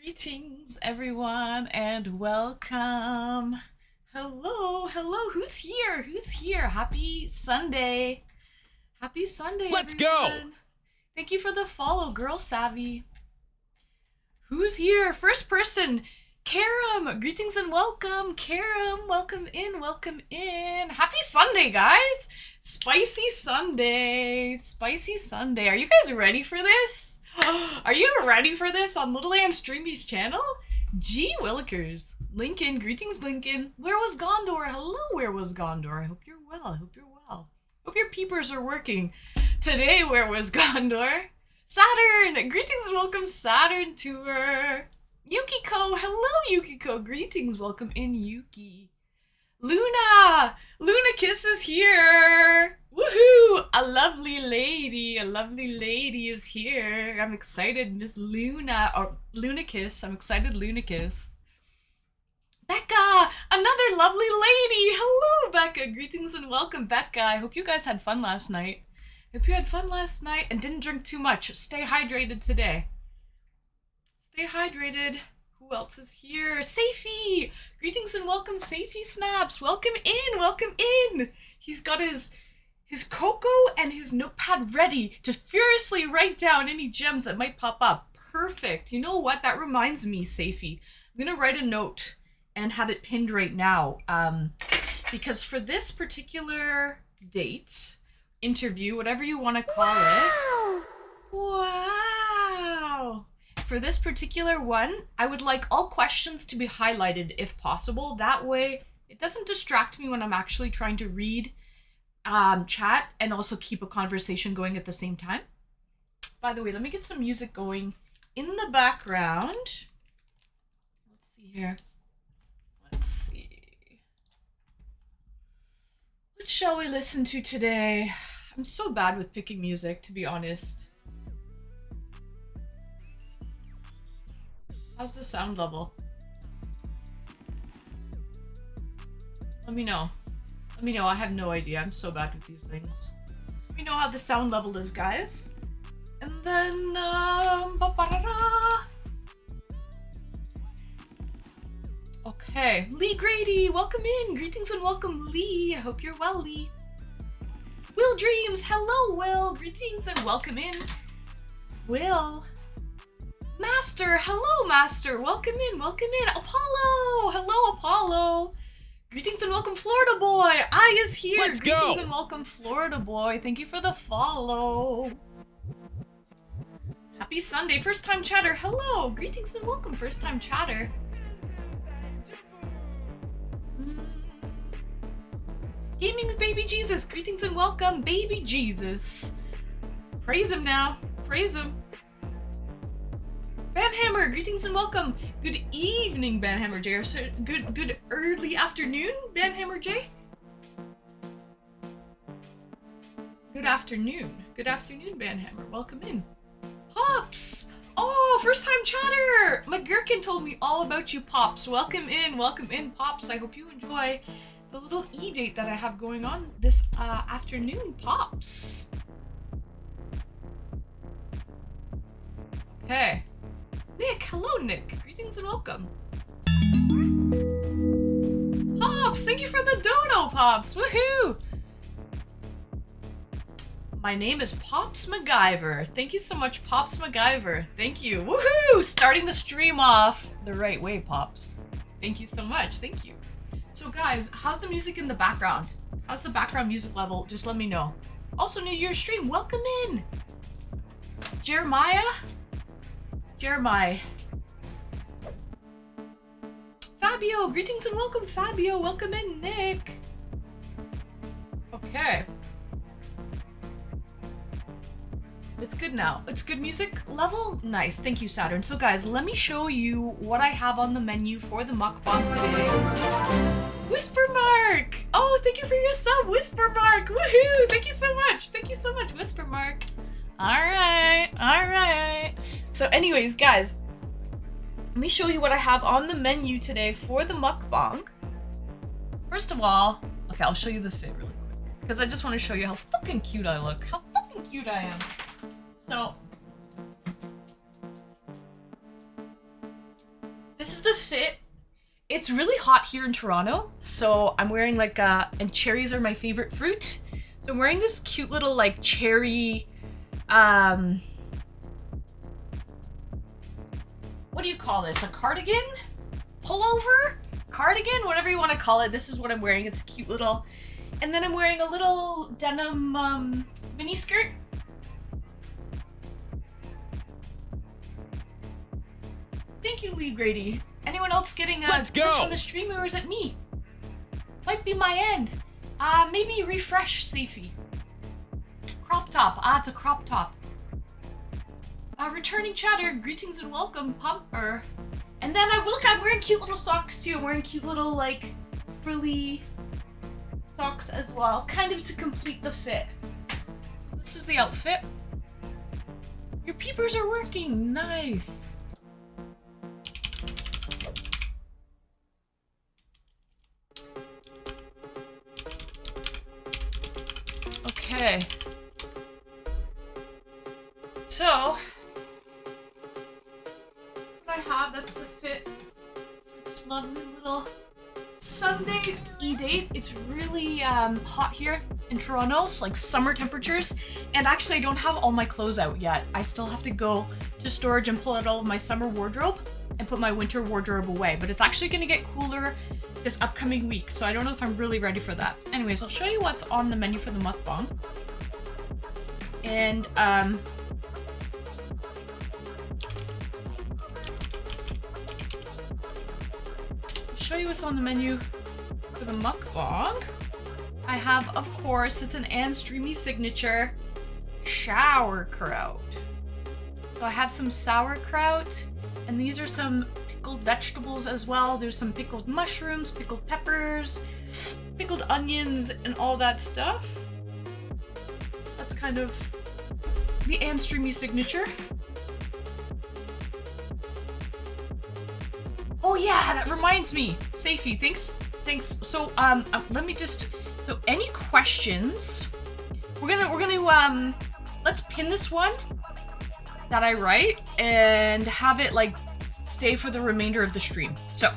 Greetings, everyone, and welcome. Hello, hello. Who's here? Who's here? Happy Sunday. Happy Sunday, Let's go! everyone. Thank you for the follow, Girl Savvy. Who's here? First person, Karam. Greetings and welcome, Karam. Welcome in, welcome in. Happy Sunday, guys. Spicy Sunday. Spicy Sunday. Are you guys ready for this? Are you ready for this on Little Ann Streamy's channel? Gee Willikers. Lincoln, greetings Lincoln. Where was Gondor? Hello, where was Gondor? I hope you're well. I hope you're well. Hope your peepers are working. Today, where was Gondor? Saturn! Greetings and welcome Saturn Tour. Yukiko! Hello, Yukiko. Greetings. Welcome in, Yuki. Luna! Luna Kiss is here! Woohoo! A lovely lady is here. I'm excited, Miss Luna, or Luna Kiss. I'm excited, Luna Kiss. Becca! Another lovely lady! Hello, Becca! Greetings and welcome, Becca. I hope you guys had fun last night. Hope you had fun last night and didn't drink too much. Stay hydrated today. Stay hydrated. Who else is here? Safey! Greetings and welcome, Safey Snaps. Welcome in, welcome in. He's got his cocoa and his notepad ready to furiously write down any gems that might pop up. Perfect. You know what? That reminds me, Safey. I'm gonna write a note and have it pinned right now. Because for this particular date, interview, whatever you want to call it. Wow. For this particular one, I would like all questions to be highlighted if possible. That way, it doesn't distract me when I'm actually trying to read chat and also keep a conversation going at the same time. By the way, let me get some music going in the background. Let's see here. Let's see. What shall we listen to today? I'm so bad with picking music, to be honest. How's the sound level? Let me know. Let me know. I have no idea. I'm so bad with these things. Let me know how the sound level is, guys. And then, okay. Lee Grady, welcome in. Greetings and welcome, Lee. I hope you're well, Lee. Will Dreams, hello, Will. Greetings and welcome in. Will. Master, hello, Master. Welcome in, welcome in. Apollo, hello, Apollo. Greetings and welcome, Florida Boy. I is here. Let's Greetings go. and welcome, Florida Boy. Thank you for the follow. Happy Sunday, first time chatter. Hello. Greetings and welcome, first time chatter. Gaming with Baby Jesus. Greetings and welcome, Baby Jesus. Praise him now. Praise him. Banhammer, greetings and welcome. Good evening, Banhammer J. Or good early afternoon, Banhammer J. Good afternoon. Good afternoon, Banhammer. Welcome in. Pops! Oh, first time chatter! McGurkin told me all about you, Pops. Welcome in, Pops. I hope you enjoy the little e-date that I have going on this afternoon, Pops. Okay. Nick, hello Nick. Greetings and welcome. Pops, thank you for the dono, Pops. Woohoo! My name is Pops MacGyver. Thank you so much, Pops MacGyver. Thank you. Woohoo! Starting the stream off the right way, Pops. Thank you so much. Thank you. So guys, how's the music in the background? How's the background music level? Just let me know. Also, New Year's stream. Welcome in. Jeremiah? Fabio, greetings and welcome, Fabio. Welcome in, Nick. Okay. It's good now. It's good music level? Nice. Thank you, Saturn. So guys, let me show you what I have on the menu for the mukbang today. Whispermark! Oh, thank you for your sub, Whispermark! Woohoo! Thank you so much. Thank you so much, Whispermark. Alright, alright. So anyways, guys, let me show you what I have on the menu today for the mukbang. First of all, okay, I'll show you the fit really quick, because I just want to show you how fucking cute I look. How fucking cute I am. So, This is the fit. It's really hot here in Toronto, so I'm wearing like and cherries are my favorite fruit. So I'm wearing this cute little like cherry, what do you call this? A cardigan? Pullover? Cardigan? Whatever you want to call it. This is what I'm wearing. It's a cute little, and then I'm wearing a little denim mini skirt. Thank you, Lee Grady. Anyone else getting a glitch on the stream, or is it me? Might be my end. Maybe refresh, Safi. Crop top. It's a crop top. Returning chatter, greetings and welcome, Pumper. And then I'm wearing cute little socks too. I'm wearing cute little, like, frilly socks as well, kind of to complete the fit. So this is the outfit. Your peepers are working. Nice. Okay. So, that's what I have. That's the fit for this lovely little Sunday eDate. It's really hot here in Toronto. It's like summer temperatures. And actually, I don't have all my clothes out yet. I still have to go to storage and pull out all of my summer wardrobe and put my winter wardrobe away. But it's actually going to get cooler this upcoming week, so I don't know if I'm really ready for that. Anyways, I'll show you what's on the menu for the mukbang. And I'll show you what's on the menu for the mukbang. I have, of course, it's an Anne Streamy signature, sauerkraut. So I have some sauerkraut, and these are some pickled vegetables as well. There's some pickled mushrooms, pickled peppers, pickled onions, and all that stuff. That's kind of the Anne Streamy signature. Oh yeah, that reminds me. Safi, thanks. So let me just, so any questions? We're gonna let's pin this one that I write and have it like stay for the remainder of the stream. So,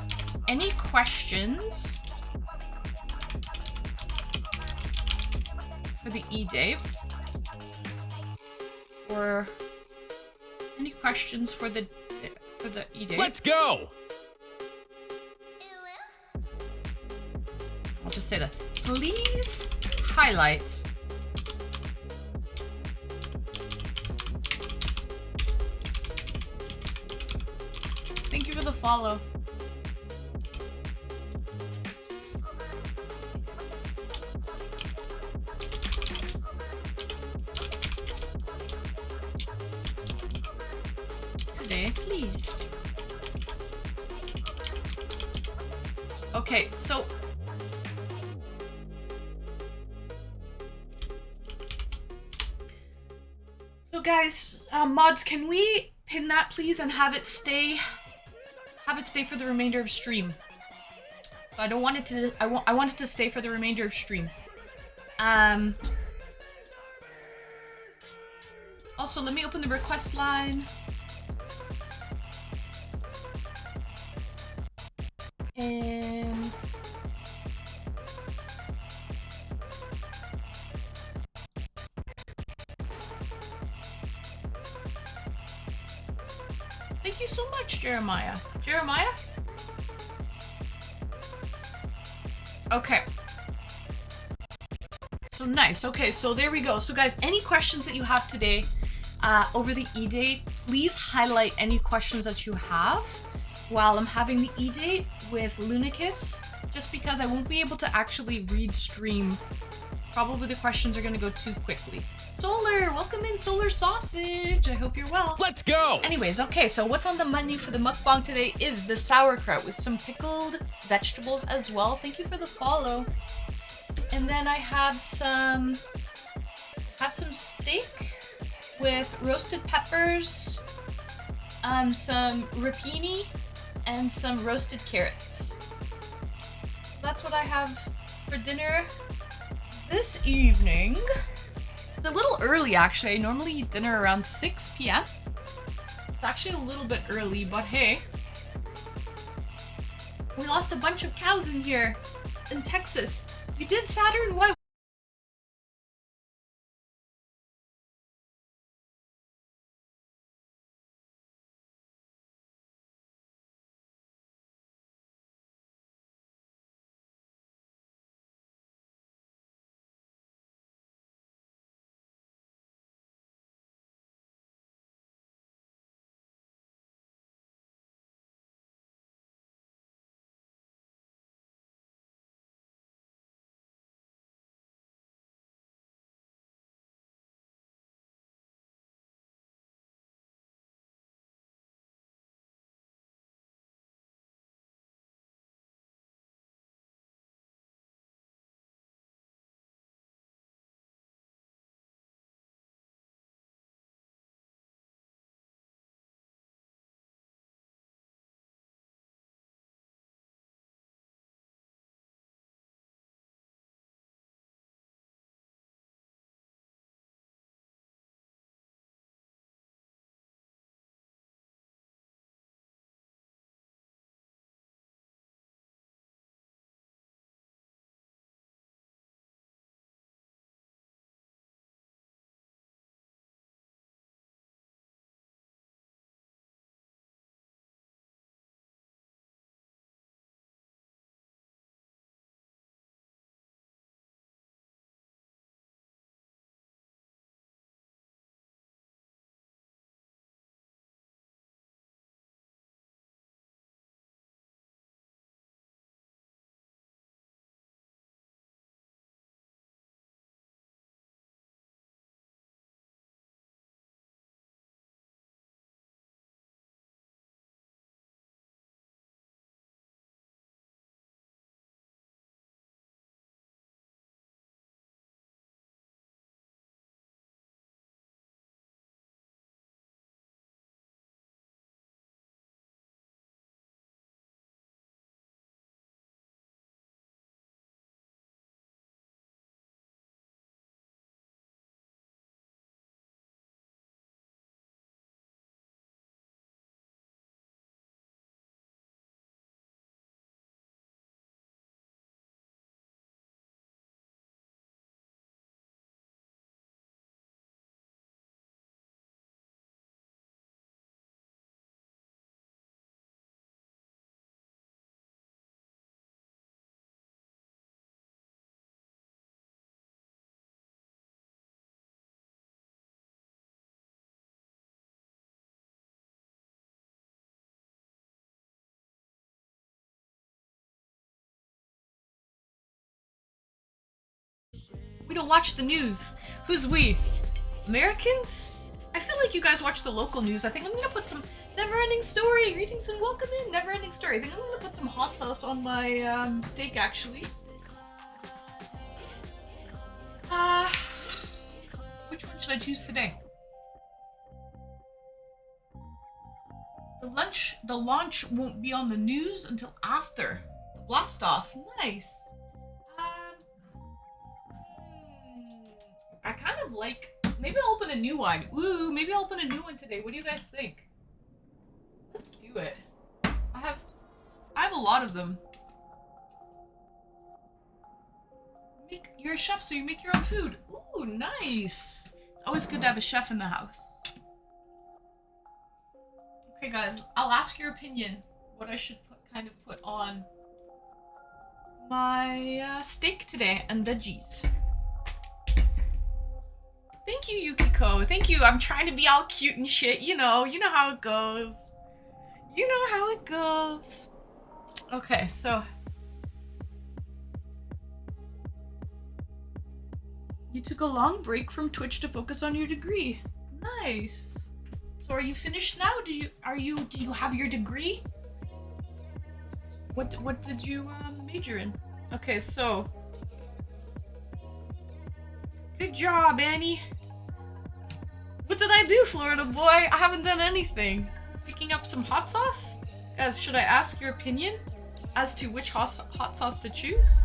any questions for the eDate? Or any questions for the eDate? Let's go! I'll just say that. Please highlight Thank you for the follow. Today, please. Okay, so guys, mods, can we pin that please and have it stay for the remainder of stream? So I don't want it to, I want it to stay for the remainder of stream. Also, let me open the request line. And thank you so much, Jeremiah. Jeremiah? Okay. So nice. Okay, so there we go. So guys, any questions that you have today over the eDate, please highlight any questions that you have while I'm having the eDate with Lunicus, just because I won't be able to actually read stream. Probably the questions are going to go too quickly. Solar, welcome in, Solar Sausage. I hope you're well. Let's go! Anyways, okay, so what's on the menu for the mukbang today is the sauerkraut with some pickled vegetables as well. Thank you for the follow. And then I have some steak with roasted peppers, some rapini, and some roasted carrots. That's what I have for dinner this evening. It's a little early actually. I normally eat dinner around 6 p.m. It's actually a little bit early, but hey. We lost a bunch of cows in here in Texas. You did, Saturn? Why? We don't watch the news. Who's we? Americans? I feel like you guys watch the local news. I think I'm gonna put some Never-Ending Story. Greetings and welcome in, Never-Ending Story. I think I'm gonna put some hot sauce on my steak, actually. Which one should I choose today? The launch won't be on the news until after the blast off. Nice. I kind of like. Maybe I'll open a new one. Ooh, maybe I'll open a new one today. What do you guys think? Let's do it. I have a lot of them. You're a chef, so you make your own food. Ooh, nice. It's always good to have a chef in the house. Okay, guys, I'll ask your opinion. What I should put on my steak today and veggies. Thank you, Yukiko. Thank you. I'm trying to be all cute and shit. You know how it goes. You know how it goes. Okay, so you took a long break from Twitch to focus on your degree. Nice. So are you finished now? Do you have your degree? What did you major in? Okay, so good job, Annie. What did I do, Florida boy? I haven't done anything. Picking up some hot sauce? Guys, should I ask your opinion as to which hot sauce to choose?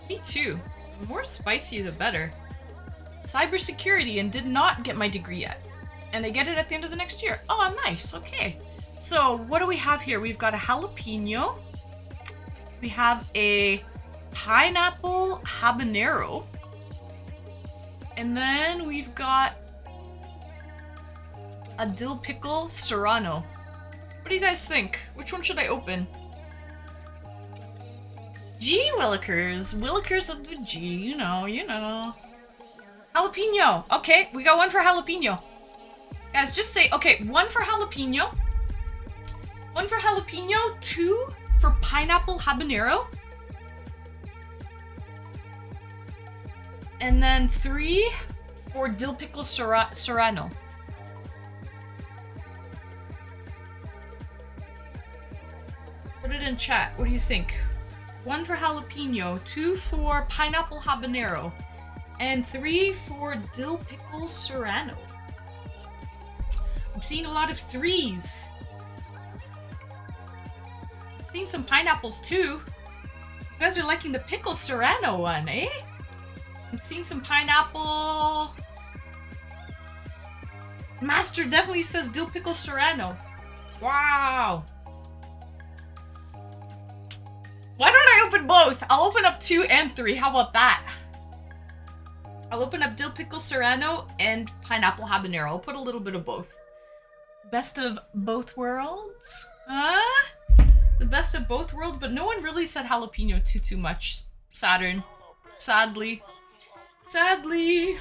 Me too. The more spicy, the better. cybersecurity and did not get my degree yet. And I get it at the end of the next year. Oh, nice. Okay. So what do we have here? We've got a jalapeno. We have a pineapple habanero. And then we've got a dill pickle serrano. What do you guys think? Which one should I open? G Willikers. Willikers of the G. You know. Jalapeno. Okay, we got one for jalapeno. Guys, just say, okay, one for jalapeno. One for jalapeno. 2 for pineapple habanero. And then 3 for dill pickle serrano. Put it in chat. What do you think? 1 for jalapeno, 2 for pineapple habanero, and 3 for dill pickle serrano. I'm seeing a lot of 3s. I'm seeing some pineapples too. You guys are liking the pickle serrano one, eh? I'm seeing some pineapple. Master definitely says dill pickle serrano. Wow. Why don't I open both? I'll open up 2 and 3. How about that? I'll open up dill pickle serrano and pineapple habanero. I'll put a little bit of both. Best of both worlds? Huh? The best of both worlds, but no one really said jalapeno too much. Saturn. Sadly. Sadly.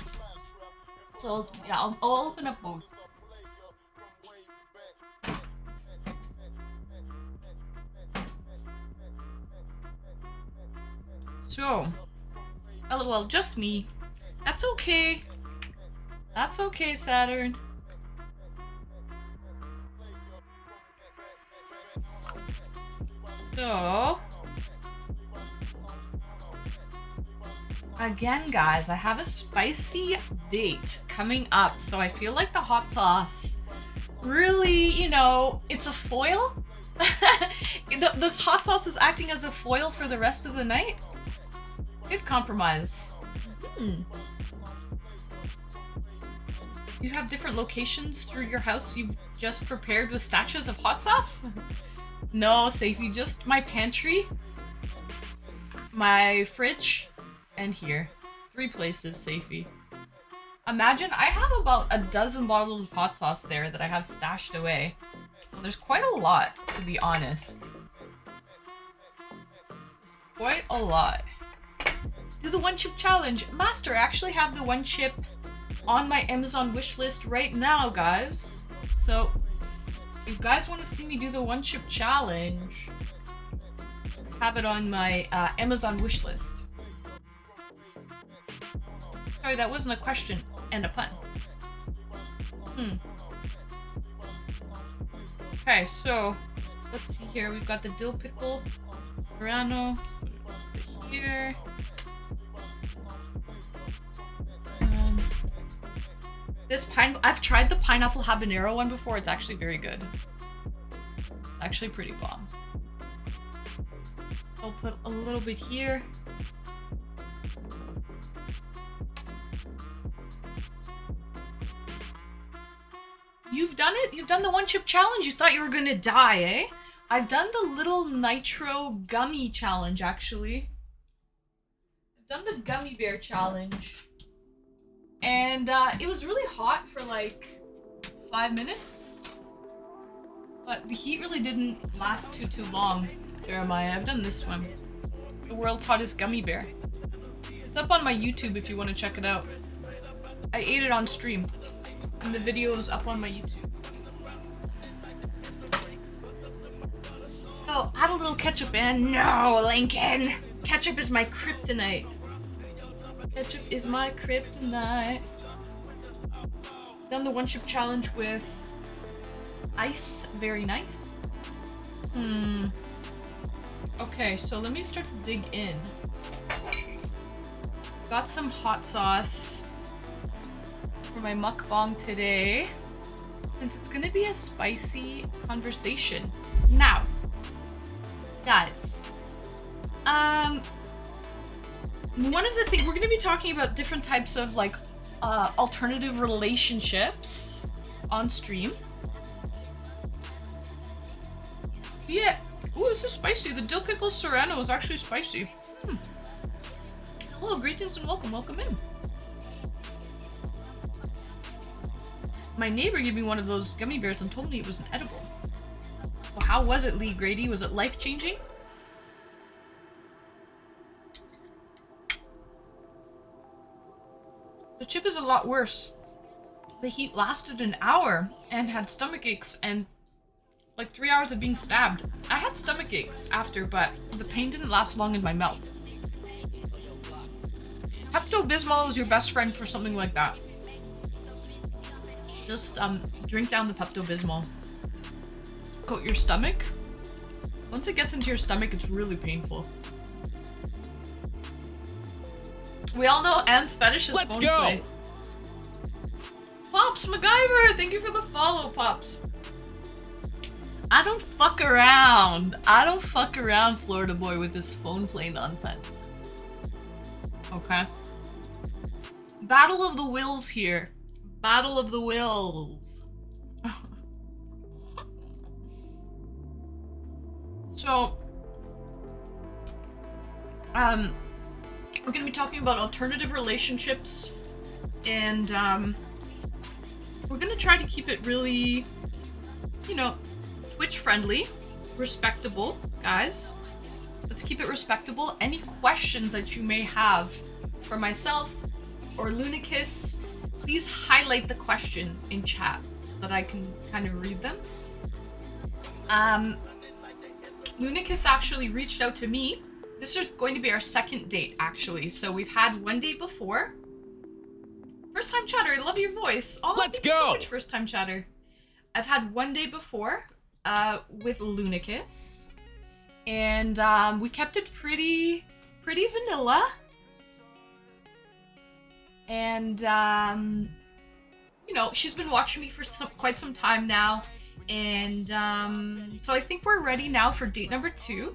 So, yeah, I'll open up both. So, LOL, just me. That's okay. That's okay, Saturn. So, again, guys, I have a spicy date coming up, so I feel like the hot sauce really, you know, it's a foil. This hot sauce is acting as a foil for the rest of the night. Good compromise. You have different locations through your house you've just prepared with stashes of hot sauce? No, Safey, just my pantry, my fridge, and here. 3 places, Safey. Imagine, I have about a dozen bottles of hot sauce there that I have stashed away. So there's quite a lot, to be honest. There's quite a lot. Do the 1-chip challenge. Master, I actually have the 1-chip on my Amazon wishlist right now, guys. So, if you guys want to see me do the 1-chip challenge, I have it on my Amazon wishlist. Sorry, that wasn't a question and a pun. Okay, so let's see here. We've got the dill pickle serrano. Just put it over here. This I've tried the pineapple habanero one before. It's actually very good. It's actually pretty bomb. So I'll put a little bit here. You've done it? You've done the 1-chip challenge? You thought you were gonna die, eh? I've done the little nitro gummy challenge, actually. I've done the gummy bear challenge. And it was really hot for like 5 minutes. But the heat really didn't last too long, Jeremiah. I've done this one. The world's hottest gummy bear. It's up on my YouTube if you want to check it out. I ate it on stream. And the video is up on my YouTube. So, add a little ketchup in. No, Lincoln! Ketchup is my kryptonite. Ketchup is my kryptonite. Done the 1-chip challenge with ice. Very nice. Okay, so let me start to dig in. Got some hot sauce for my mukbang today, since it's gonna be a spicy conversation. Now, guys, one of the things we're gonna be talking about different types of like alternative relationships on stream. Yeah. Ooh, this is spicy. The dill pickle serrano is actually spicy. Hello, greetings and welcome. Welcome in. My neighbor gave me one of those gummy bears and told me it was an edible. So how was it, Lee Grady? Was it life-changing? The chip is a lot worse. The heat lasted an hour and had stomach aches and like 3 hours of being stabbed. I had stomach aches after, but the pain didn't last long in my mouth. Pepto-Bismol is your best friend for something like that. Just drink down the Pepto-Bismol. Coat your stomach. Once it gets into your stomach, it's really painful. We all know Anne's fetish is phone play. Pops MacGyver, thank you for the follow, Pops. I don't fuck around. I don't fuck around, Florida boy, with this phone play nonsense. Okay. Battle of the Wills here. Battle of the Wills. So, we're gonna be talking about alternative relationships, and we're gonna try to keep it really, you know, Twitch friendly, respectable, guys. Let's keep it respectable. Any questions that you may have for myself or Lunicus, please highlight the questions in chat so that I can kind of read them. Lunicus actually reached out to me. This is going to be our second date, actually. So we've had one date before. First time chatter, I love your voice. Oh, let's go! Thank you so much, first time chatter. I've had one date before with Lunicus. And we kept it pretty vanilla. And, you know, she's been watching me for quite some time now. And so I think we're ready now for date number 2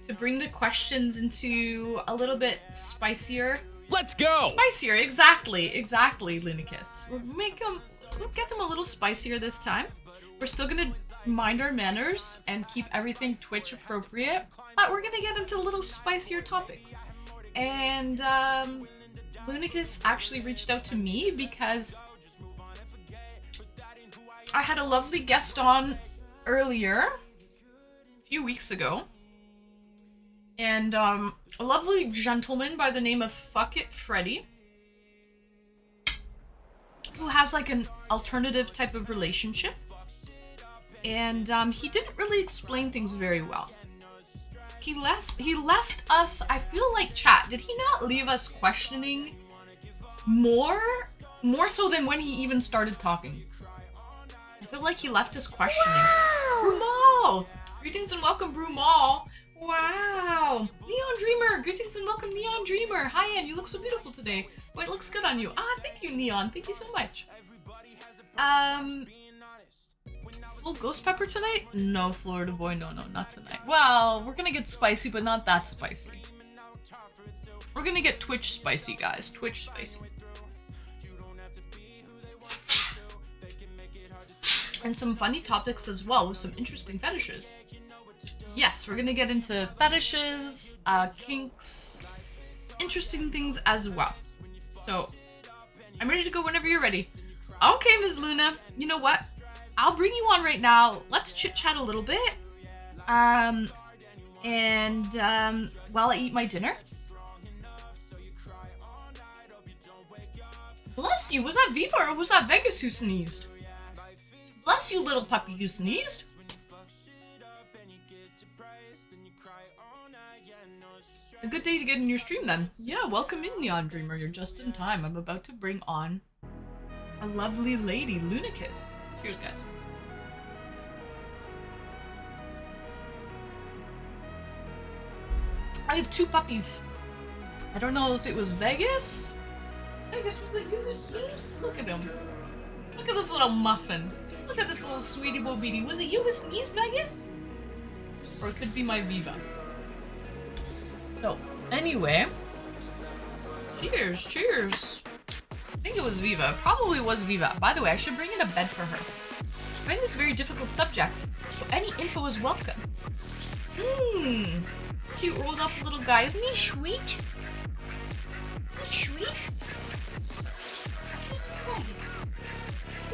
to bring the questions into a little bit spicier. Let's go! Spicier, exactly, Lunicus. We'll get them a little spicier this time. We're still gonna mind our manners and keep everything Twitch appropriate, but we're gonna get into little spicier topics. And Lunicus actually reached out to me because I had a lovely guest on earlier, a few weeks ago, and a lovely gentleman by the name of Fuck It Freddy, who has like an alternative type of relationship, and he didn't really explain things very well. He left us, I feel like, chat, did he not leave us questioning more so than when he even started talking? I feel like he left us questioning. Brumal! Greetings and welcome, Brumal. Wow! Neon Dreamer! Greetings and welcome, Neon Dreamer. Hi, Anne. You look so beautiful today. Oh, it looks good on you. Ah, thank you, Neon. Thank you so much. Full ghost pepper tonight? No, Florida boy. No, not tonight. Well, we're gonna get spicy, but not that spicy. We're gonna get Twitch spicy, guys. Twitch spicy. And some funny topics as well, with some interesting fetishes. Yes, we're gonna get into fetishes, kinks, interesting things as well. So, I'm ready to go whenever you're ready. Okay, Ms. Luna, you know what? I'll bring you on right now. Let's chit-chat a little bit. While I eat my dinner. Bless you, was that Viva or was that Vegas who sneezed? Bless you, little puppy, you sneezed. A good day to get in your stream then. Yeah, welcome in, Neon Dreamer. You're just in time. I'm about to bring on a lovely lady, Lunicus. Cheers, guys. I have 2 puppies. I don't know if it was Vegas. Vegas, was it you who sneezed? Look at him. Look at this little muffin. Look at this little sweetie bo beady. Was it you who sneezed, Vegas? Or it could be my Viva. So, anyway. Cheers, cheers. I think it was Viva. Probably was Viva. By the way, I should bring in a bed for her. I find this a very difficult subject, so any info is welcome. Cute rolled up little guy. Isn't he sweet? Isn't he sweet?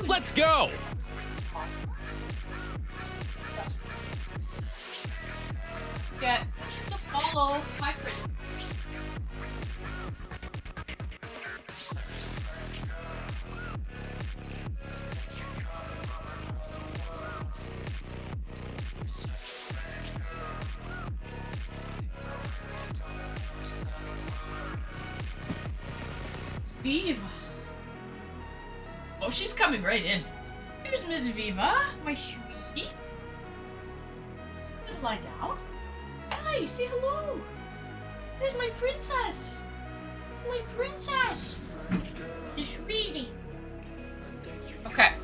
Let's go! Get the follow. Hi, Prince. Viva. Oh, she's coming right in. Here's Miss Viva, my sweetie. She's gonna lie down. Hi, say hello. There's my princess. My princess. You sweetie. Okay.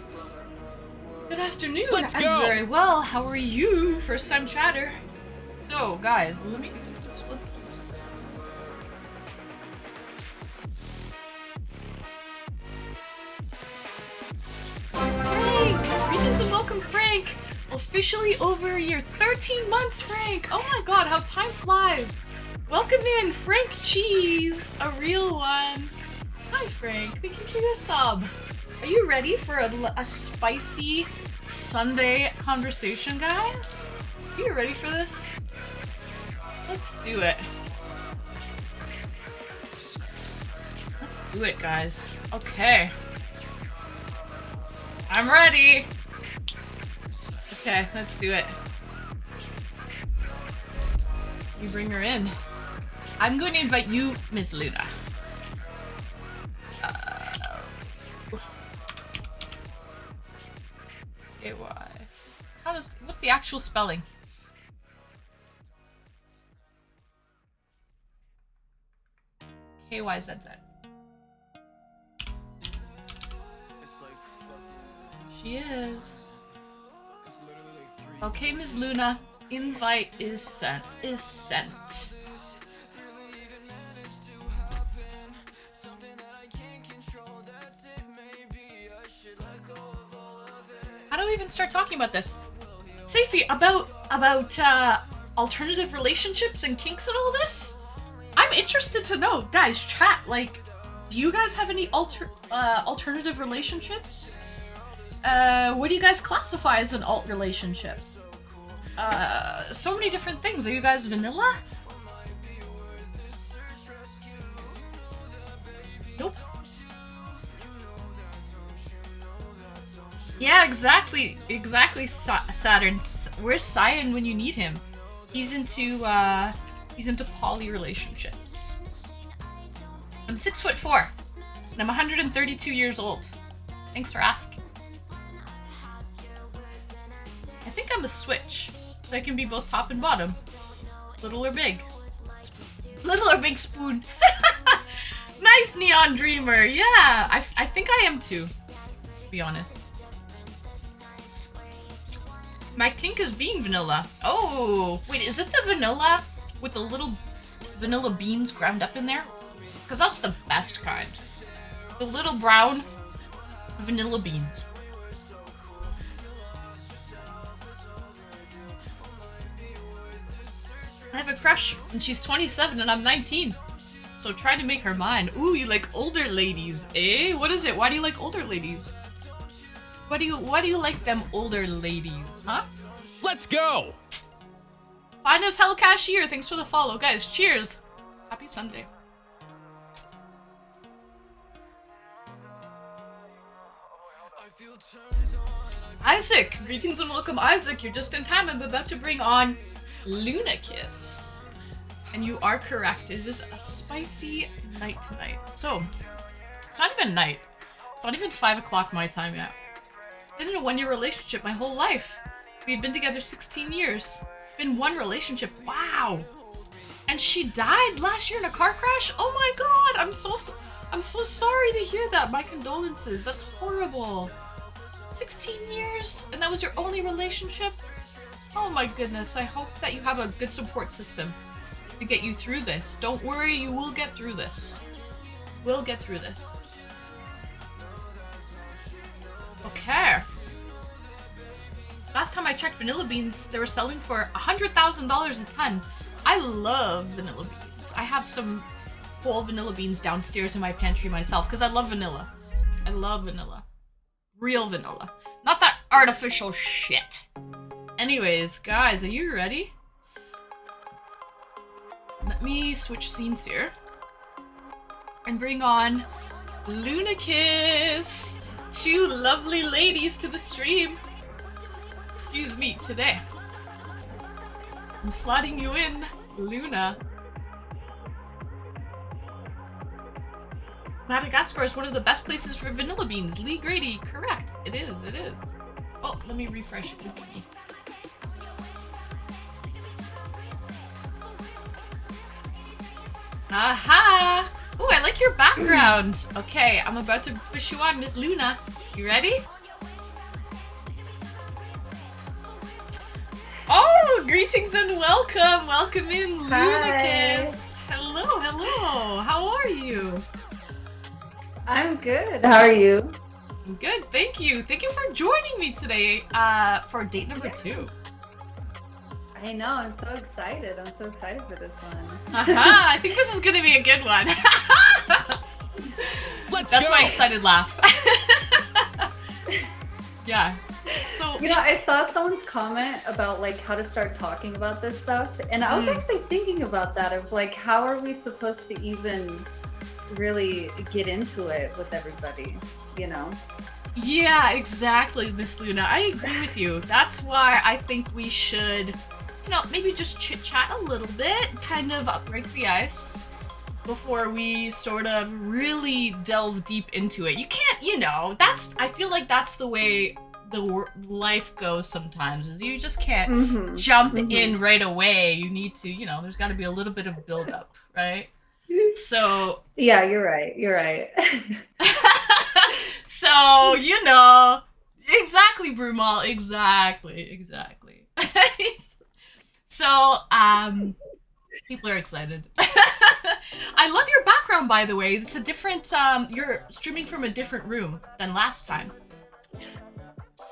Good afternoon. Let's I'm go. very well. How are you? First time chatter. So, guys, let's do this. Frank! Greetings and welcome, Frank! Officially over a year. 13 months, Frank! Oh my god, how time flies! Welcome in, Frank Cheese! A real one! Hi, Frank. Thank you for your sub. Are you ready for a spicy Sunday conversation, guys? Are you ready for this? Let's do it. Let's do it, guys. Okay. I'm ready! Okay, let's do it. You bring her in. I'm going to invite you, Miss Luna. KY. What's the actual spelling? KYZZ. She is. Okay, Ms. Luna. Invite is sent. How do we even start talking about this? Seifi, about alternative relationships and kinks and all this? I'm interested to know. Guys, chat, like, do you guys have any alternative relationships? What do you guys classify as an alt relationship? So many different things. Are you guys vanilla? Nope. Yeah, exactly, Saturn. Where's Cyan when you need him? He's into poly relationships. I'm 6'4", and I'm 132 years old. Thanks for asking. I think I'm a switch, so I can be both top and bottom. Little or big. Little or big spoon. Nice, Neon Dreamer. Yeah, I think I am too, to be honest. My kink is being vanilla. Oh, wait, is it the vanilla with the little vanilla beans ground up in there? Because that's the best kind. The little brown vanilla beans. I have a crush, and she's 27 and I'm 19. So try to make her mine. Ooh, you like older ladies, eh? What is it? Why do you like older ladies? Why do you like them older ladies, huh? Let's go! Fine as hell cashier, thanks for the follow. Guys, cheers! Happy Sunday. Isaac! Greetings and welcome, Isaac. You're just in time. I'm about to bring on Luna Kiss. And you are correct. It is a spicy night tonight. So, it's not even night. It's not even 5 o'clock my time yet. Been in a one-year relationship my whole life. We've been together 16 years. Been one relationship. Wow. And she died last year in a car crash? Oh my god. I'm so sorry to hear that. My condolences. That's horrible. 16 years? And that was your only relationship? Oh my goodness. I hope that you have a good support system to get you through this. Don't worry, you will get through this. We'll get through this. Okay. Last time I checked vanilla beans, they were selling for $100,000 a ton. I love vanilla beans. I have some whole vanilla beans downstairs in my pantry myself because I love vanilla. I love vanilla. Real vanilla. Not that artificial shit. Anyways, guys, are you ready? Let me switch scenes here. And bring on Lunakiss! Two lovely ladies to the stream. Excuse me, today. I'm slotting you in, Luna. Madagascar is one of the best places for vanilla beans. Lee Grady, correct. It is, it is. Oh, let me refresh it. Aha! Ooh, I like your background. Okay, I'm about to push you on, Miss Luna. You ready? Oh, greetings and welcome. Welcome in, Lunakiss. Hello, hello. How are you? I'm good. How are you? I'm good, thank you. Thank you for joining me today for date number 2. I know, I'm so excited. I'm so excited for this one. Aha, I think this is gonna be a good one. Let's That's go. my excited laugh. Yeah. So You know, I saw someone's comment about like how to start talking about this stuff, and I was actually thinking about that of like how are we supposed to even really get into it with everybody, you know? yeah, exactly, Miss Luna. I agree with you. That's why I think we should, you know, maybe just chit chat a little bit, kind of break the ice before we sort of really delve deep into it. You can't, you know, I feel like that's the way life goes sometimes, is you just can't jump in right away. You need to, you know, there's got to be a little bit of build up, right? So Yeah, you're right. You're right. so, you know, exactly, Brumal, exactly. So, people are excited. I love your background, by the way. It's a different, you're streaming from a different room than last time.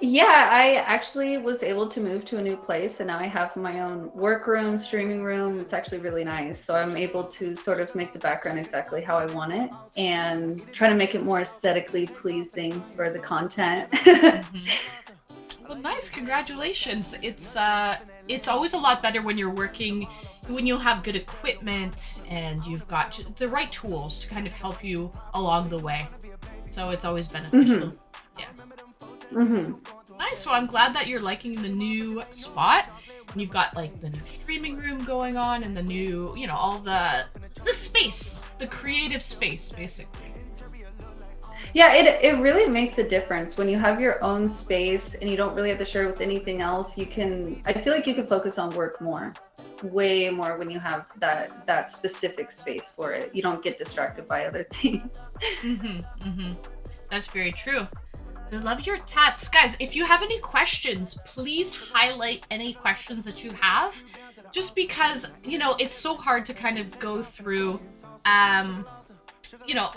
Yeah, I actually was able to move to a new place, and now I have my own workroom, streaming room. It's actually really nice. So I'm able to sort of make the background exactly how I want it and try to make it more aesthetically pleasing for the content. Well, nice, congratulations. It's always a lot better when you're working, when you have good equipment and you've got the right tools to kind of help you along the way. So it's always beneficial. Yeah. Nice. Well, I'm glad that you're liking the new spot. And you've got like the new streaming room going on and the new, you know, all the space, the creative space, basically. Yeah, it really makes a difference when you have your own space and you don't really have to share with anything else. I feel like you can focus on work more, way more when you have that specific space for it. You don't get distracted by other things. That's very true. I love your tats. Guys, if you have any questions, please highlight any questions that you have. Just because, you know, it's so hard to kind of go through, you know,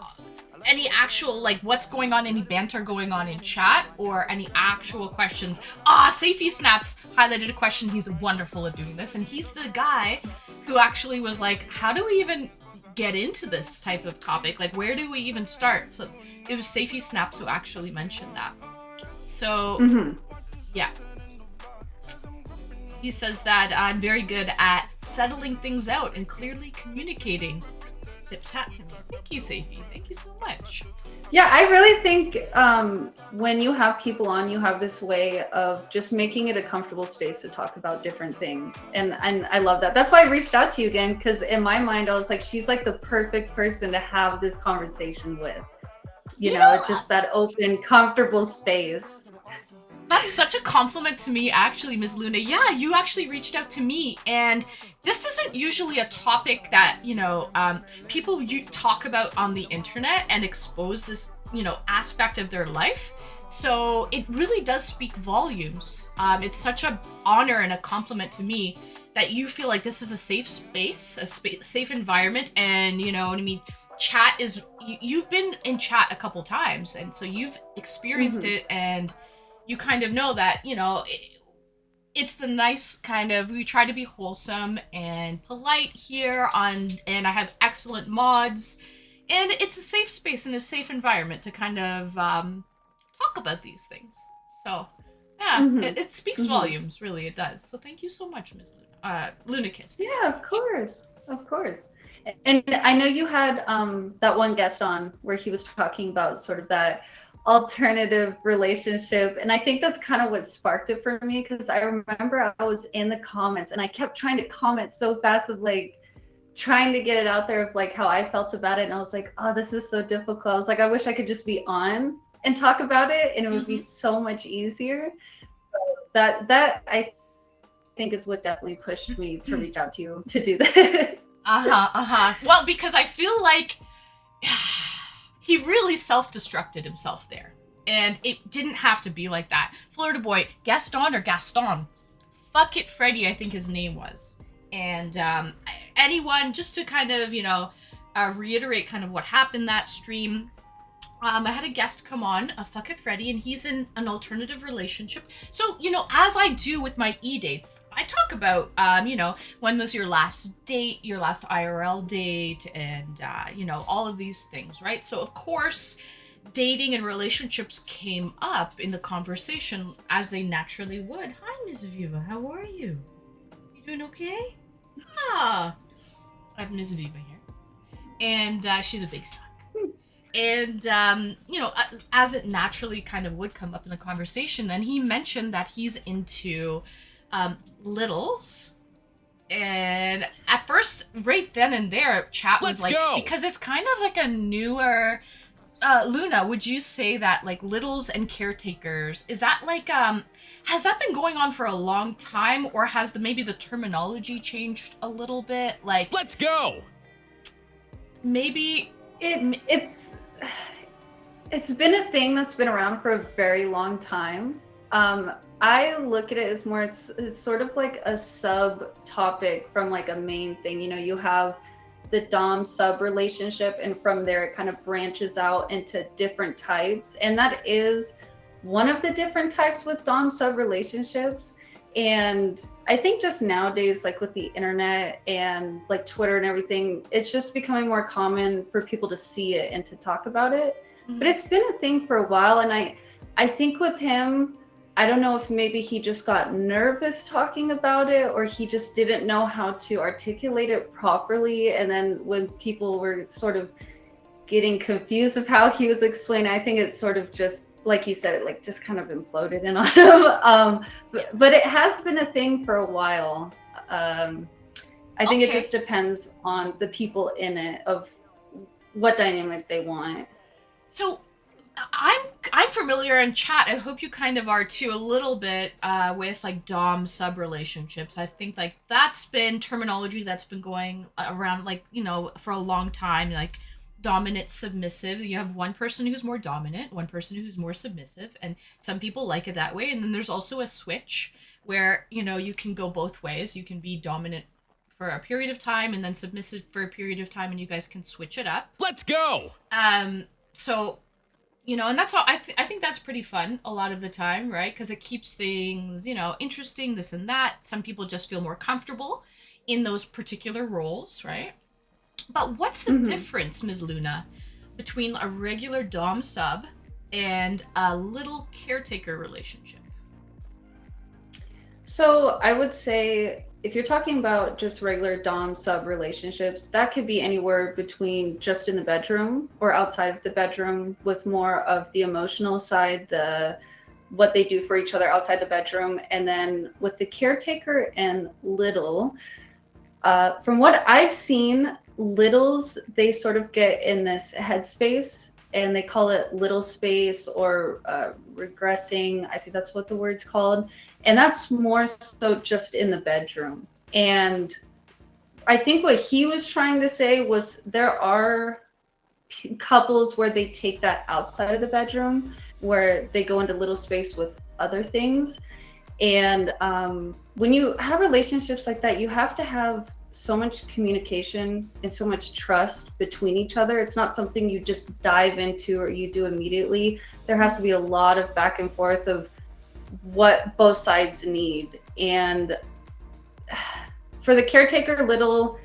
any actual, like, what's going on, any banter going on in chat, or any actual questions. Safety Snaps highlighted a question. He's wonderful at doing this, and he's the guy who actually was like, how do we even get into this type of topic? Like, where do we even start? So it was Safety Snaps who actually mentioned that. So, yeah. He says that I'm very good at settling things out and clearly communicating. Tips hat to me. Thank you, Safety. Thank you so much. Yeah, I really think when you have people on, you have this way of just making it a comfortable space to talk about different things. And I love that. That's why I reached out to you again, because in my mind, I was like, she's like the perfect person to have this conversation with. You know, it's just that open, comfortable space. That's such a compliment to me, actually, Ms. Luna. Yeah, you actually reached out to me, and this isn't usually a topic that, you know, people talk about on the internet and expose this, you know, aspect of their life. So it really does speak volumes. It's such an honor and a compliment to me that you feel like this is a safe space, safe environment, and, you know what I mean, chat is you've been in chat a couple times, and so you've experienced Hmm. it, and you kind of know that, it's the nice kind of, we try to be wholesome and polite here on, and I have excellent mods, and it's a safe space and a safe environment to kind of talk about these things. So yeah, Hmm. it speaks Hmm. volumes, really, it does. So thank you so much, Ms. Lunicus. Thank you Yeah, so of much. course. Of course. And I know you had that one guest on where he was talking about sort of that alternative relationship. And I think that's kind of what sparked it for me, because I remember I was in the comments and I kept trying to comment so fast of like trying to get it out there of like how I felt about it. And I was like, oh, this is so difficult. I was like, I wish I could just be on and talk about it and it would be Mm-hmm. so much easier. That I think is what definitely pushed me to reach out to you to do this. Uh-huh, uh-huh. Well, because I feel like he really self-destructed himself there. And it didn't have to be like that. Florida boy, Gaston or Gaston? Fuck it, Freddy, I think his name was. And anyone, just to kind of, reiterate kind of what happened that stream, I had a guest come on, a Fuck It Freddy, and he's in an alternative relationship. So, as I do with my eDates, I talk about, when was your last date, your last IRL date, and, all of these things, right? So, of course, dating and relationships came up in the conversation as they naturally would. Hi, Miss Viva, how are you? You doing okay? Ah, I have Miss Viva here. And she's a big suck. And as it naturally kind of would come up in the conversation, then he mentioned that he's into littles. And at first, right then and there, chat was Let's like, go. because it's kind of like a newer, Luna, would you say that like littles and caretakers, is that like has that been going on for a long time, or has maybe the terminology changed a little bit? Like Let's go. maybe it it's been a thing that's been around for a very long time. Um, I look at it as more, it's sort of like a subtopic from like a main thing. You know, you have the Dom sub relationship, and from there it kind of branches out into different types. And that is one of the different types with Dom sub relationships. And I think just nowadays, like with the internet and like Twitter and everything, it's just becoming more common for people to see it and to talk about it. But Mhm. it's been a thing for a while. And I think with him, I don't know if maybe he just got nervous talking about it, or he just didn't know how to articulate it properly. And then when people were sort of getting confused of how he was explaining, I think it's sort of just like you said, it like just kind of imploded in on him. Yeah. But it has been a thing for a while. Um, I think it just Okay. depends on the people in it of what dynamic they want. So I'm familiar in chat. I hope you kind of are too, a little bit with like dom sub relationships. I think like that's been terminology that's been going around like, for a long time, like dominant submissive. You have one person who's more dominant, one person who's more submissive, and some people like it that way. And then there's also a switch where, you can go both ways. You can be dominant for a period of time and then submissive for a period of time, and you guys can switch it up. Let's go. So, and that's all. I think that's pretty fun a lot of the time, right? Because it keeps things, interesting, this and that. Some people just feel more comfortable in those particular roles, right? But what's the Hmm. difference, Ms. Luna, between a regular dom sub and a little caretaker relationship? So I would say if you're talking about just regular dom sub relationships, that could be anywhere between just in the bedroom or outside of the bedroom, with more of the emotional side, the what they do for each other outside the bedroom. And then with the caretaker and little, from what I've seen, littles, they sort of get in this headspace and they call it little space or regressing. I think that's what the word's called. And that's more so just in the bedroom. And I think what he was trying to say was there are couples where they take that outside of the bedroom, where they go into little space with other things. And when you have relationships like that, you have to have so much communication and so much trust between each other. It's not something you just dive into or you do immediately. There has to be a lot of back and forth of what both sides need. And for the caretaker, little,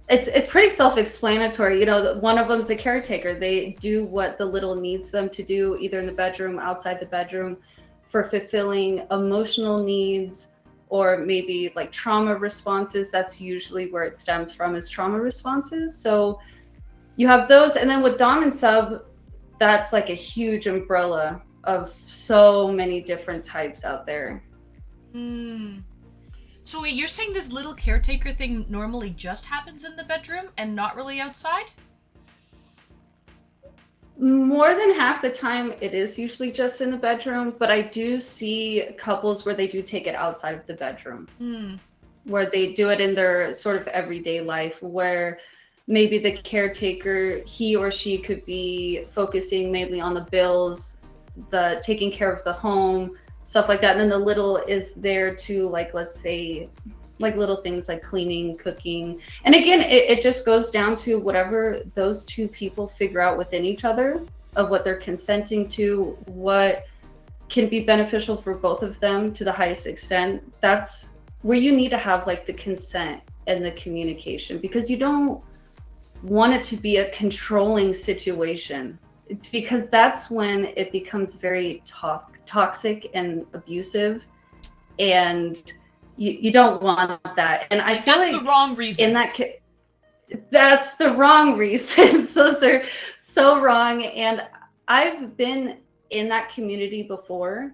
it's pretty self-explanatory. You know, one of them's a caretaker. They do what the little needs them to do, either in the bedroom, outside the bedroom, for fulfilling emotional needs, or maybe like trauma responses. That's usually where it stems from, is trauma responses. So you have those, and then with dom and sub, that's like a huge umbrella of so many different types out there. So wait, you're saying this little caretaker thing normally just happens in the bedroom and not really outside? More than half the time, it is usually just in the bedroom, but I do see couples where they do take it outside of the bedroom, where they do it in their sort of everyday life, where maybe the caretaker, he or she could be focusing mainly on the bills, the taking care of the home, stuff like that. And then the little is there to, like, let's say, like little things like cleaning, cooking. And again, it just goes down to whatever those two people figure out within each other, of what they're consenting to, what can be beneficial for both of them to the highest extent. That's where you need to have like the consent and the communication, because you don't want it to be a controlling situation, because that's when it becomes very toxic and abusive, and you don't want that. And I feel that's like the wrong reason. In that that's the wrong reasons. Those are so wrong. And I've been in that community before,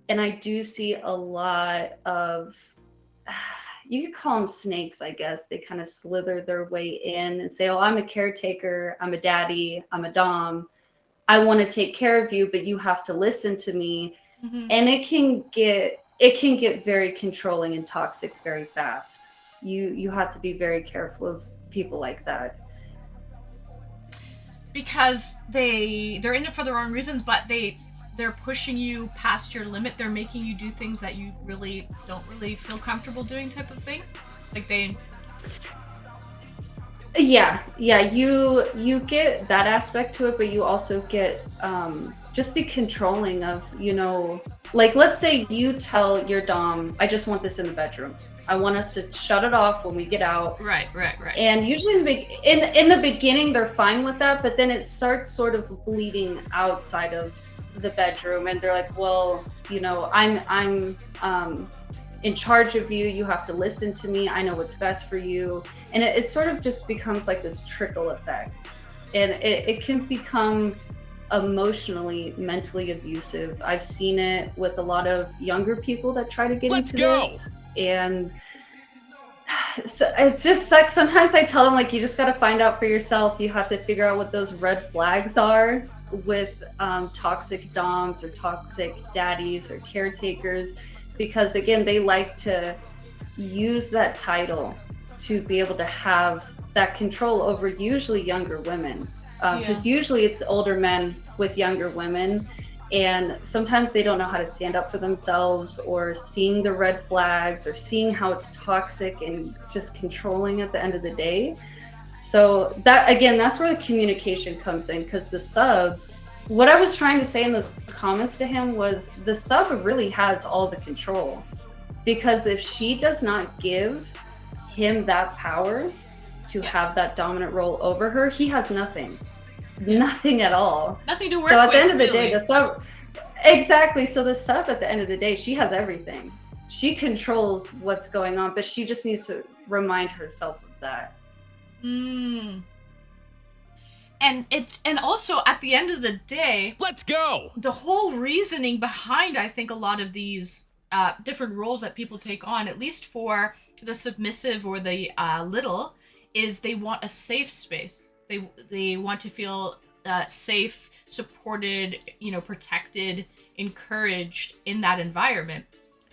and I do see a lot of, you could call them snakes, I guess. They kind of slither their way in and say, oh, I'm a caretaker, I'm a daddy, I'm a dom, I want to take care of you, but you have to listen to me. And it can get very controlling and toxic very fast. You have to be very careful of people like that, because they're in it for the wrong reasons, but they're pushing you past your limit. They're making you do things that you really don't really feel comfortable doing, type of thing. Like they yeah, you get that aspect to it, but you also get just the controlling of, you know, like, let's say you tell your dom, I just want this in the bedroom, I want us to shut it off when we get out. Right. And usually in the beginning they're fine with that, but then it starts sort of bleeding outside of the bedroom, and they're like, well, you know, I'm in charge of you, you have to listen to me, I know what's best for you. And it sort of just becomes like this trickle effect, and it can become emotionally, mentally abusive. I've seen it with a lot of younger people that try to get into this. And so it just sucks. Sometimes I tell them, like, you just got to find out for yourself. You have to figure out what those red flags are with toxic doms or toxic daddies or caretakers, because again, they like to use that title to be able to have that control over usually younger women, because usually it's older men with younger women, and sometimes they don't know how to stand up for themselves, or seeing the red flags, or seeing how it's toxic and just controlling at the end of the day. So that, again, that's where the communication comes in, because the sub, what I was trying to say in those comments to him was, the sub really has all the control, because if she does not give him that power to have that dominant role over her, he has nothing at all, nothing to work with. So at the end of the really. day, the sub, exactly, so the sub at the end of the day, she has everything, she controls what's going on, but she just needs to remind herself of that. And also at the end of the day, let's go. The whole reasoning behind, I think, a lot of these different roles that people take on, at least for the submissive or the little, is they want a safe space. They want to feel safe, supported, you know, protected, encouraged in that environment.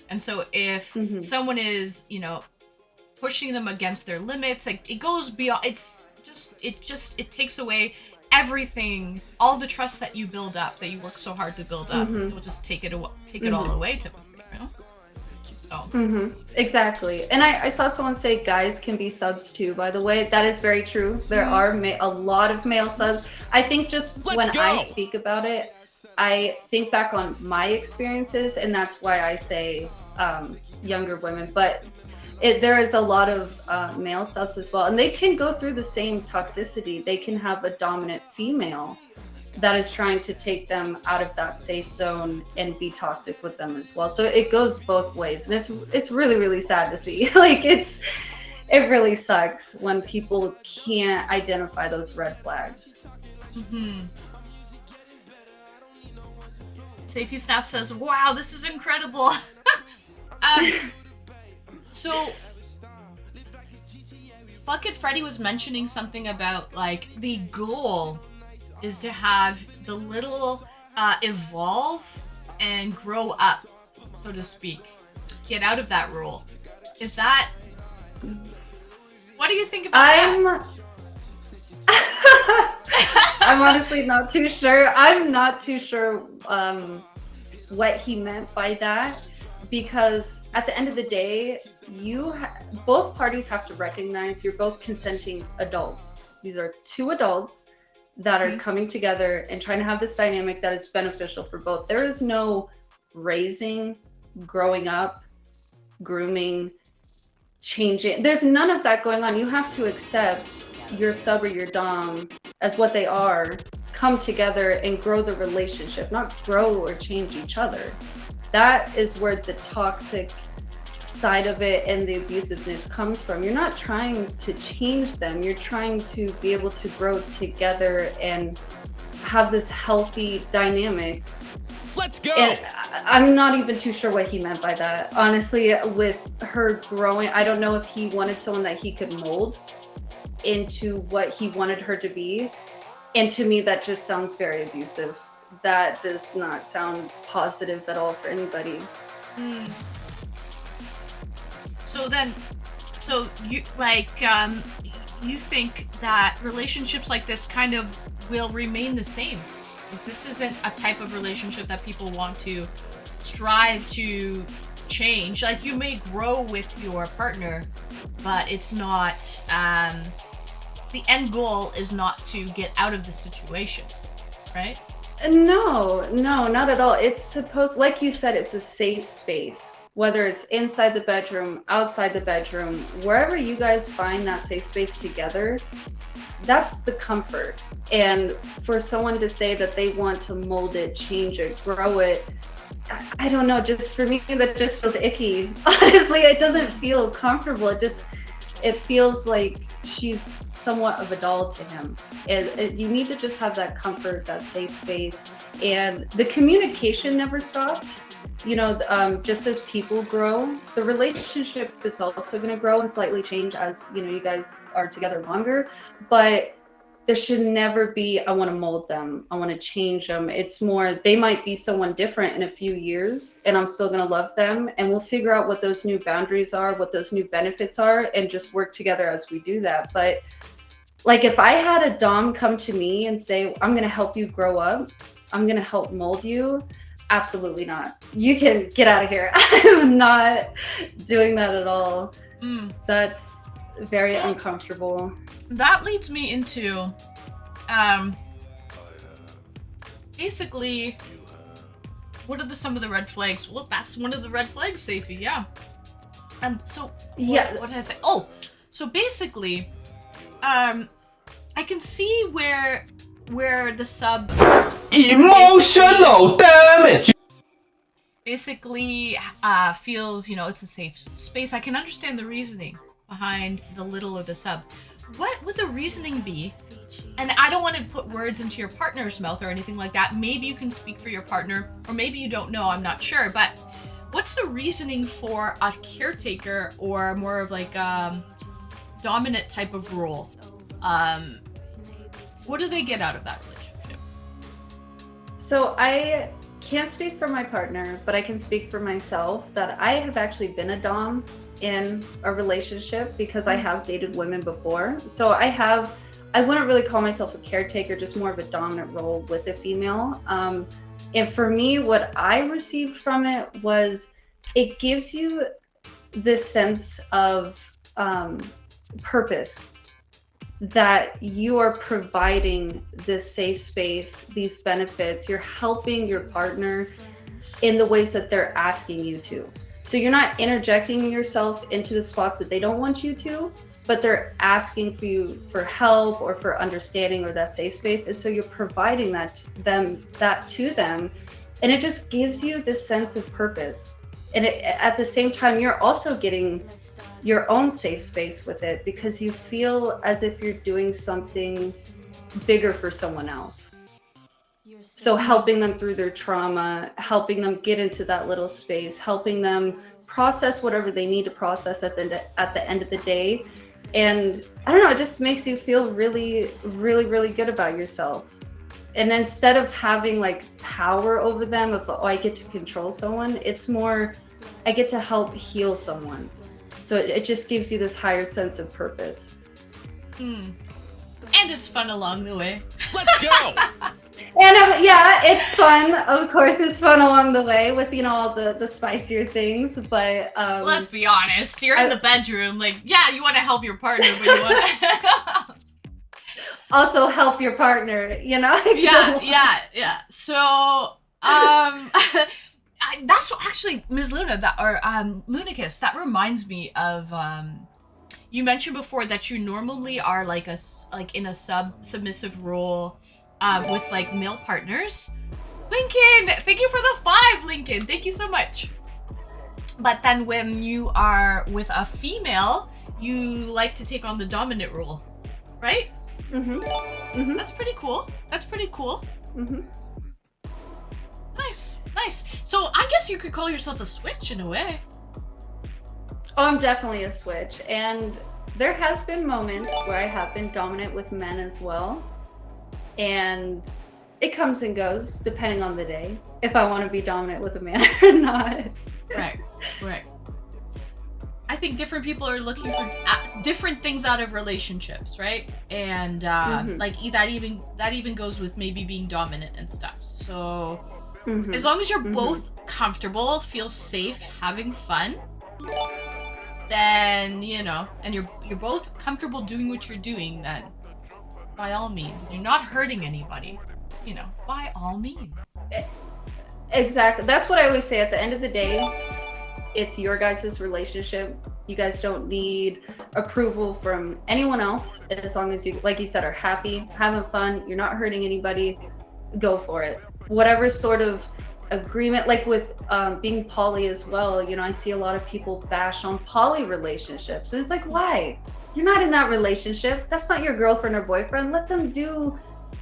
And so if someone is, you know, pushing them against their limits, like, it goes beyond, it takes away everything, all the trust that you build up, that you work so hard to build up. It will just take it all away, type of thing, you know? So Exactly. And I saw someone say guys can be subs too, by the way. That is very true. There are a lot of male subs. I think just Let's when I go. speak about it, I think back on my experiences, and that's why I say younger women. But there is a lot of male subs as well, and they can go through the same toxicity. They can have a dominant female that is trying to take them out of that safe zone and be toxic with them as well. So it goes both ways, and it's really really sad to see. Like it really sucks when people can't identify those red flags. Safety Snap says, "Wow, this is incredible." um, so Fuck It Freddy was mentioning something about like the goal is to have the little evolve and grow up, so to speak, get out of that role. Is that? What do you think about that? I'm honestly not too sure. I'm not too sure what he meant by that, because at the end of the day, both parties have to recognize you're both consenting adults. These are two adults that are coming together and trying to have this dynamic that is beneficial for both. There is no raising, growing up, grooming, changing. There's none of that going on. You have to accept your sub or your dom as what they are, come together and grow the relationship, not grow or change each other. That is where the toxic side of it and the abusiveness comes from. You're not trying to change them. You're trying to be able to grow together and have this healthy dynamic. Let's go. And I'm not even too sure what he meant by that. Honestly, with her growing, I don't know if he wanted someone that he could mold into what he wanted her to be. And to me, that just sounds very abusive. That does not sound positive at all for anybody. So you like you think that relationships like this kind of will remain the same? Like, this isn't a type of relationship that people want to strive to change. Like, you may grow with your partner, but it's not the end goal is not to get out of the situation, right? No, not at all. It's supposed, like you said, it's a safe space. Whether it's inside the bedroom, outside the bedroom, wherever you guys find that safe space together, that's the comfort. And for someone to say that they want to mold it, change it, grow it, I don't know, just for me, that just feels icky. Honestly, it doesn't feel comfortable. It feels like she's somewhat of a doll to him. You need to just have that comfort, that safe space, and the communication never stops. Just as people grow, the relationship is also going to grow and slightly change as you guys are together longer. But there should never be, I want to mold them, I want to change them. It's more, they might be someone different in a few years and I'm still going to love them, and we'll figure out what those new boundaries are, what those new benefits are, and just work together as we do that. But like, if I had a dom come to me and say, I'm going to help you grow up, I'm going to help mold you, absolutely not. You can get out of here. I'm not doing that at all. That's very uncomfortable. That leads me into basically, what are some of the red flags? Well, that's one of the red flags, Safi, yeah. So what did I say? Oh, so basically, I can see where the sub emotional damage basically feels, it's a safe space. I can understand the reasoning behind the little or the sub. What would the reasoning be? And I don't want to put words into your partner's mouth or anything like that. Maybe you can speak for your partner, or maybe you don't know, I'm not sure. But what's the reasoning for a caretaker or more of like dominant type of role? What do they get out of that relationship? So I can't speak for my partner, but I can speak for myself that I have actually been a dom in a relationship because I have dated women before. So I wouldn't really call myself a caretaker, just more of a dominant role with a female. And for me, what I received from it was it gives you this sense of purpose, that you are providing this safe space, these benefits, you're helping your partner in the ways that they're asking you to. So you're not interjecting yourself into the spots that they don't want you to, but they're asking for you for help or for understanding or that safe space. And so you're providing that to them. And it just gives you this sense of purpose. And at the same time, you're also getting your own safe space with it, because you feel as if you're doing something bigger for someone else. So helping them through their trauma, helping them get into that little space, helping them process whatever they need to process at the end of the day. And I don't know, it just makes you feel really, really, really good about yourself. And instead of having like power over them, of, oh, I get to control someone, it's more, I get to help heal someone. So it just gives you this higher sense of purpose. And it's fun along the way. Let's go! And yeah, it's fun. Of course, it's fun along the way with, you know, all the spicier things. But let's be honest. You're in the bedroom, like, yeah, you want to help your partner, but you want to also help your partner, you know? Yeah. So, that's what, actually, Ms. Luna, Lunicus, that reminds me of, you mentioned before that you normally are like in a submissive role, with like male partners. Lincoln, thank you for the 5, Lincoln. Thank you so much. But then when you are with a female, you like to take on the dominant role, right? That's pretty cool. Nice. So I guess you could call yourself a switch in a way. Oh, I'm definitely a switch. And there has been moments where I have been dominant with men as well. And it comes and goes depending on the day, if I want to be dominant with a man or not. Right. I think different people are looking for different things out of relationships, right? And like that even goes with maybe being dominant and stuff. So as long as you're both comfortable, feel safe, having fun, then, you know, and you're both comfortable doing what you're doing, then by all means, you're not hurting anybody, you know, by all means. Exactly. That's what I always say. At the end of the day, it's your guys' relationship. You guys don't need approval from anyone else. As long as you, like you said, are happy, having fun, you're not hurting anybody, go for it. Whatever sort of agreement, like with being poly as well, you know, I see a lot of people bash on poly relationships. And it's like, why? You're not in that relationship. That's not your girlfriend or boyfriend. Let them do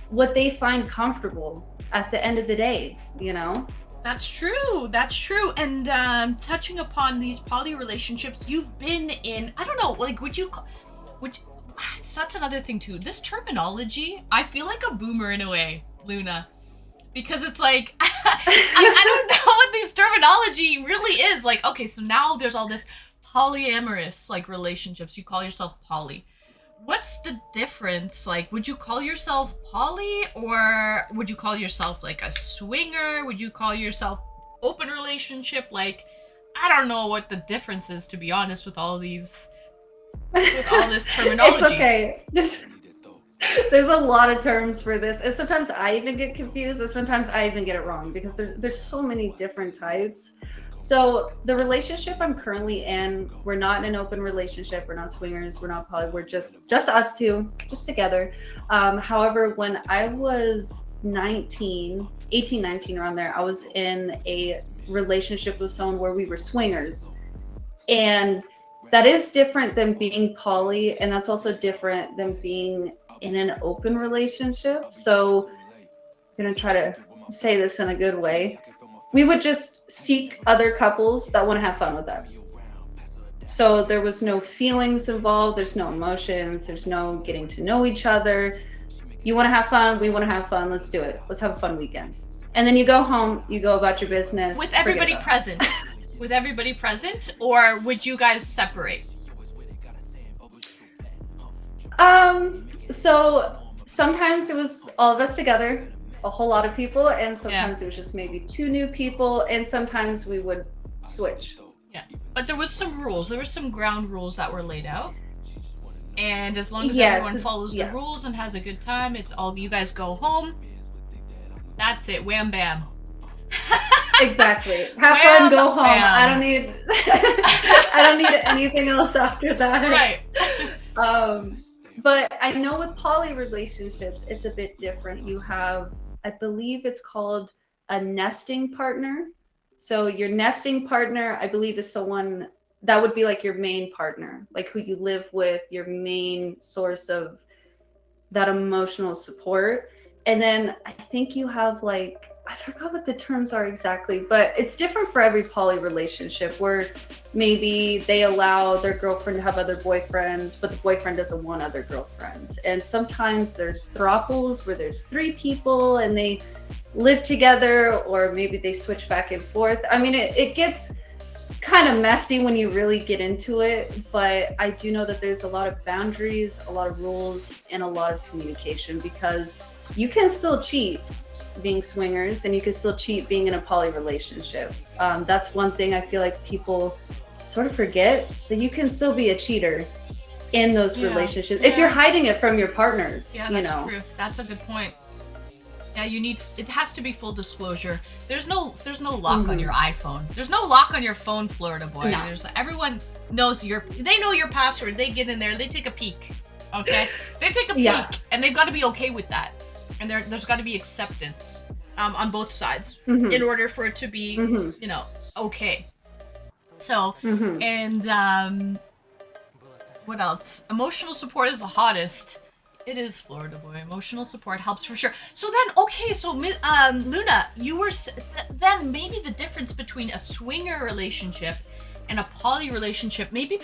what they find comfortable at the end of the day, you know? That's true. And touching upon these poly relationships, you've been in, I don't know, like, that's another thing too. This terminology, I feel like a boomer in a way, Luna. Because it's like, I don't know what this terminology really is. Like, okay, so now there's all this polyamorous, like, relationships. You call yourself poly. What's the difference? Like, would you call yourself poly, or would you call yourself like a swinger? Would you call yourself open relationship? Like, I don't know what the difference is, to be honest, with all this terminology. It's okay. There's a lot of terms for this, and sometimes I even get confused, and sometimes I even get it wrong, because there's so many different types. So the relationship I'm currently in, we're not in an open relationship, we're not swingers, we're not poly, we're just us two, just together. However, when I was 18, 19, around there, I was in a relationship with someone where we were swingers. And that is different than being poly, and that's also different than being in an open relationship. So I'm gonna try to say this in a good way. We would just seek other couples that want to have fun with us. So there was no feelings involved, there's no emotions, there's no getting to know each other. You want to have fun, we want to have fun, let's do it. Let's have a fun weekend. And then you go home, you go about your business. With everybody present. With everybody present, or would you guys separate? So sometimes it was all of us together, a whole lot of people, and sometimes it was just maybe 2 new people, and sometimes we would switch. Yeah, but there was some rules. There were some ground rules that were laid out. And as long as Yes, everyone follows the yeah. rules and has a good time, it's all you guys go home. That's it. Wham bam. Exactly. Have fun, go home. Bam. I don't need I don't need anything else after that. Right. But I know with poly relationships, it's a bit different. You have, I believe it's called a nesting partner. So your nesting partner, I believe, is someone that would be like your main partner, like who you live with, your main source of that emotional support. And then I think you have like, I forgot what the terms are exactly, but it's different for every poly relationship where maybe they allow their girlfriend to have other boyfriends, but the boyfriend doesn't want other girlfriends. And sometimes there's throuples where there's 3 people and they live together, or maybe they switch back and forth. I mean, it gets kind of messy when you really get into it, but I do know that there's a lot of boundaries, a lot of rules, and a lot of communication, because you can still cheat being swingers and you can still cheat being in a poly relationship. That's one thing I feel like people sort of forget, that you can still be a cheater in those relationships if you're hiding it from your partners. Yeah, that's true. That's a good point. Yeah, it has to be full disclosure. There's no lock on your iPhone. There's no lock on your phone, Florida boy. No. Everyone knows they know your password. They get in there, they take a peek. Okay? They take a peek, and they've got to be okay with that. And there's got to be acceptance on both sides in order for it to be, okay. So, and what else? Emotional support is the hottest. It is, Florida boy. Emotional support helps for sure. So then, okay, so Luna, you were then maybe the difference between a swinger relationship and a poly relationship. Maybe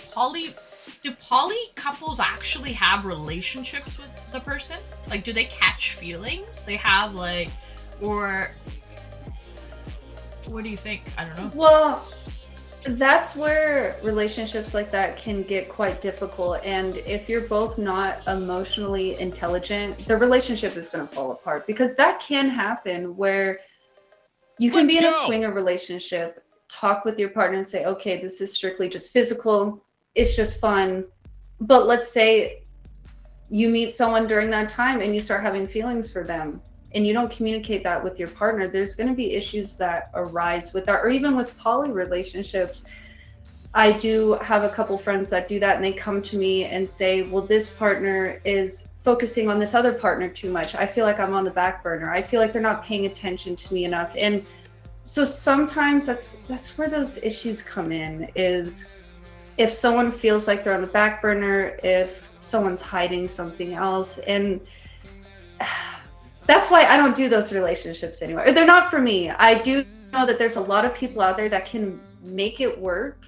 do poly couples actually have relationships with the person? Like, do they catch feelings? They have or what do you think? I don't know. Well, that's where relationships like that can get quite difficult. And if you're both not emotionally intelligent, the relationship is going to fall apart, because that can happen where you can be in a swinger relationship, talk with your partner and say, okay, this is strictly just physical. It's just fun. But let's say you meet someone during that time and you start having feelings for them, and you don't communicate that with your partner, there's going to be issues that arise with that. Or even with poly relationships, I do have a couple friends that do that, and they come to me and say, well, this partner is focusing on this other partner too much. I feel like I'm on the back burner. I feel like they're not paying attention to me enough. And so sometimes that's where those issues come in, is if someone feels like they're on the back burner, if someone's hiding something else. And that's why I don't do those relationships anymore. They're not for me. I do know that there's a lot of people out there that can make it work,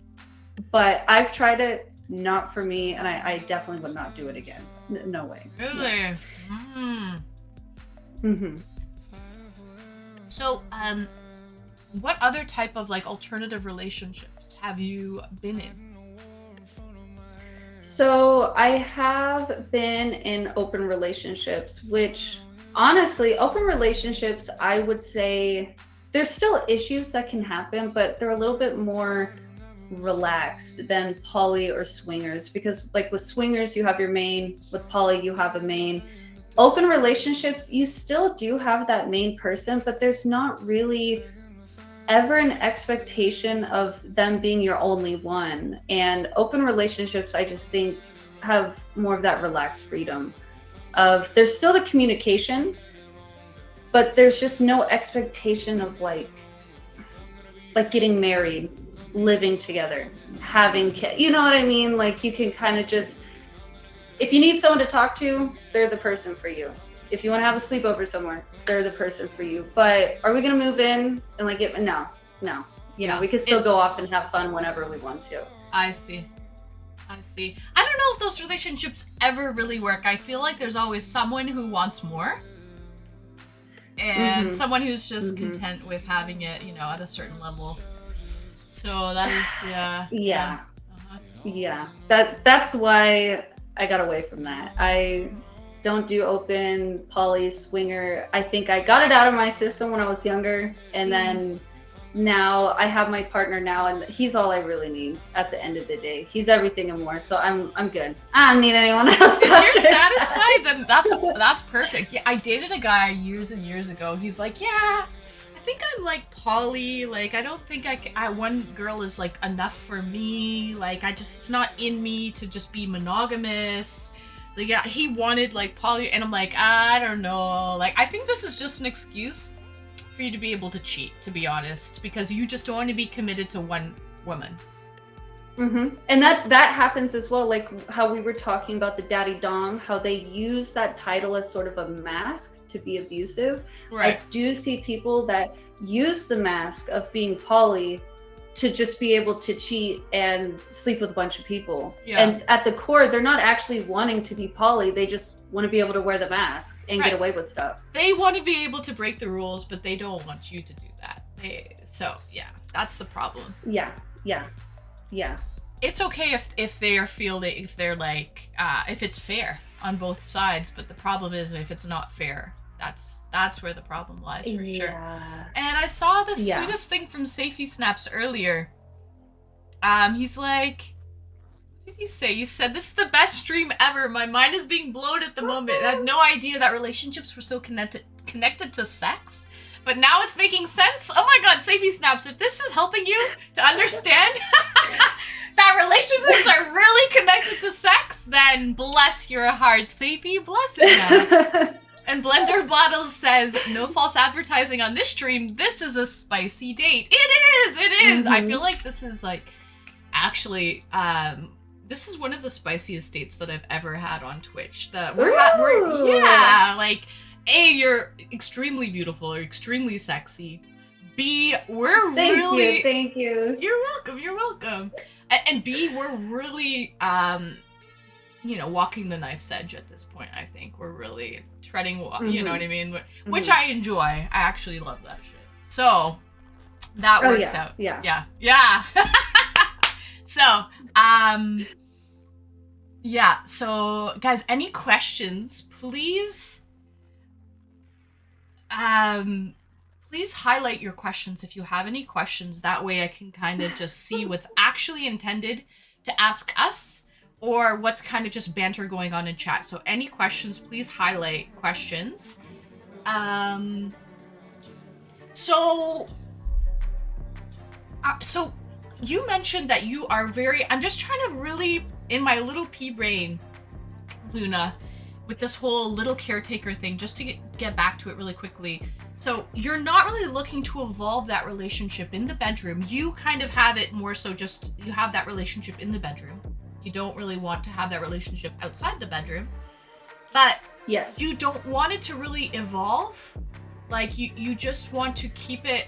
but I've tried it, not for me, and I definitely would not do it again. No way. Really? Mm-hmm. So, what other type of alternative relationships have you been in? So I have been in open relationships, which honestly, open relationships, I would say there's still issues that can happen, but they're a little bit more relaxed than poly or swingers, because with swingers, you have your main, with poly, you have a main. Open relationships, you still do have that main person, but there's not really ever an expectation of them being your only one. And open relationships, I just think, have more of that relaxed freedom of, there's still the communication, but there's just no expectation of like getting married, living together, having kids, you know what I mean? You can kind of just, if you need someone to talk to, they're the person for you. If you want to have a sleepover somewhere, they're the person for you. But are we going to move in and get, no. We can still go off and have fun whenever we want to. I see. I don't know if those relationships ever really work. I feel like there's always someone who wants more, and someone who's just content with having it, at a certain level. So that is, yeah. That's why I got away from that. I don't do open, poly, swinger. I think I got it out of my system when I was younger, and then now I have my partner now, and he's all I really need at the end of the day. He's everything and more, so I'm good. I don't need anyone else. If you're satisfied, then that's perfect. Yeah, I dated a guy years and years ago. He's like, yeah, I think I'm like poly. Like, I don't think one girl is like enough for me. Like, it's not in me to just be monogamous. Like, yeah, he wanted like poly, and I'm like, I don't know. Like, I think this is just an excuse for you to be able to cheat, to be honest, because you just don't want to be committed to one woman. And that happens as well, like how we were talking about the daddy dom, how they use that title as sort of a mask to be abusive. Right. I do see people that use the mask of being poly to just be able to cheat and sleep with a bunch of people. Yeah. And at the core, they're not actually wanting to be poly. They just want to be able to wear the mask and get away with stuff. They want to be able to break the rules, but they don't want you to do that. So yeah, that's the problem. Yeah. It's okay if they're like if it's fair on both sides, but the problem is if it's not fair. That's where the problem lies for sure. And I saw the sweetest thing from Safety Snaps earlier. He's like, what did he say? He said, "This is the best stream ever. My mind is being blown at the moment. I had no idea that relationships were so connected to sex. But now it's making sense. Oh my god, Safety Snaps, if this is helping you to understand that relationships are really connected to sex, then bless your heart, Safety. Bless it now." And Blender Bottles says, "No false advertising on this stream. This is a spicy date." It is. I feel like this is like, actually, this is one of the spiciest dates that I've ever had on Twitch. Like, A, you're extremely beautiful or extremely sexy. B, we're Thank you. You're welcome. And B, we're really, walking the knife's edge at this point. I think we're really treading, you know what I mean? Which I enjoy. I actually love that shit. So that works out. Yeah. So, so guys, any questions, please highlight your questions if you have any questions. That way I can kind of just see what's actually intended to ask us, or what's kind of just banter going on in chat. So any questions, please highlight questions. So you mentioned that you are I'm just trying to really, in my little pea brain, Luna, with this whole little caretaker thing, just to get back to it really quickly. So you're not really looking to evolve that relationship in the bedroom. You kind of have it more so just, you have that relationship in the bedroom. You don't really want to have that relationship outside the bedroom. But yes, you don't want it to really evolve. Like, you just want to keep it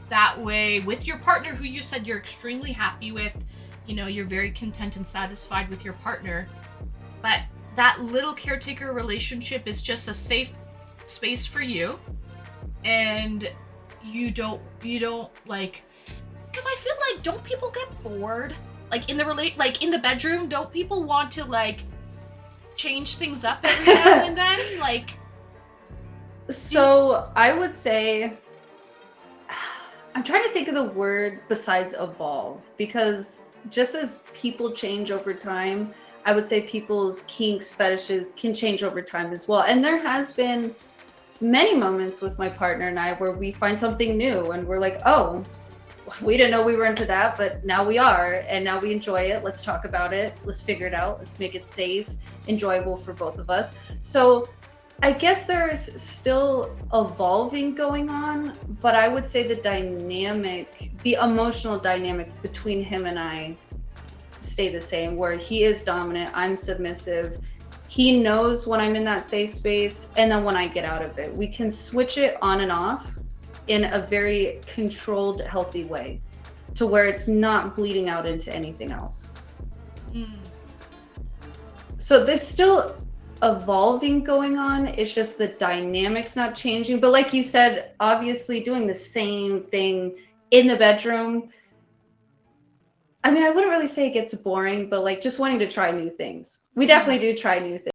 that way with your partner, who you said you're extremely happy with. You're very content and satisfied with your partner. But that little caretaker relationship is just a safe space for you. And you don't like, because I feel like, don't people get bored? Like in the bedroom, don't people want to like change things up every now and then? Like, so I would say, I'm trying to think of the word besides evolve, because just as people change over time, I would say people's kinks, fetishes can change over time as well. And there has been many moments with my partner and I where we find something new and we're like, oh, we didn't know we were into that, but now we are, and now we enjoy it. Let's talk about it. Let's figure it out. Let's make it safe, enjoyable for both of us. So I guess there's still evolving going on, but I would say the emotional dynamic between him and I stay the same, where he is dominant, I'm submissive. He knows when I'm in that safe space, and then when I get out of it, we can switch it on and off in a very controlled, healthy way, to where it's not bleeding out into anything else. So there's still evolving going on. It's just the dynamics not changing. But like you said, obviously doing the same thing in the bedroom, I mean, I wouldn't really say it gets boring, but like just wanting to try new things. We definitely do try new things.